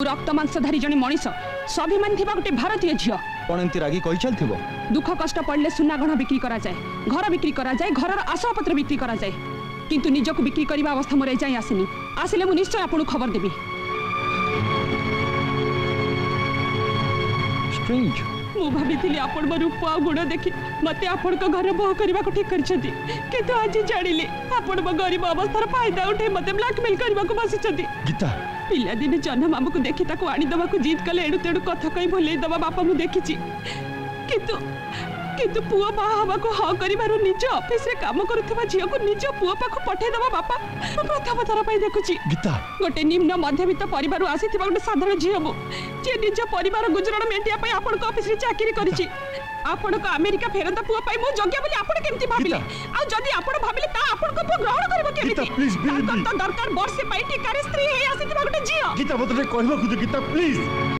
रक्त मांसधारी जने मनीष स्वाभिमान थिबा गोटे भारतीय झियो कौन एमती रागी कही चलथिबो दुख कष्ट पड़ले सुना गहना बिक्री करा जाए घर बिक्री करा जाए घर आसपत्र बिक्री करा जाए किंतु निजक बिक्री करने अवस्था मोर जाए आसेनी आसिले मु निश्चय आपको खबर देबी। स्ट्रेंज मु भाभी आपण रूप आ गुण देखी मत आपण घर बोह करने को ठीक कर आज जानिली आपण गरीब अवस्थार फायदा उठे मत ब्लैकमेल करने को बसी गीता पिला दिने जन्म मामू को देखी ताको आनीदवा को जीत कले एडु तेडु कथा कही भुलई दबा बापा मु देखी किंतु किंतु पुआ बाहा हवा को हाँ करिबारो निज ऑफिस रे काम करुवा झील को निज पुआ पाख पठे दबा बापा प्रथम थर पर देखुची गीता गोटे निम्न मध्यवित्त परिवार आसीथिबा गोटे साधारण झील मु जे निज परिवार गुजराण मेंटिया पई आपन को ऑफिस रे चाकरी करिछि आपन को अमेरिका फेरंता पुआ पई मु योग्य बोली आपन केमति भाबिले आ जदी आपन भाबिले ता आपन को पुआ ग्रहण करबो केमति गीता प्लीज बिलीव मी दरकार वर्षे पई टिकारे स्त्री हे आसीथिबा गोटे झील गीता मते कहबो खुद गीता प्लीज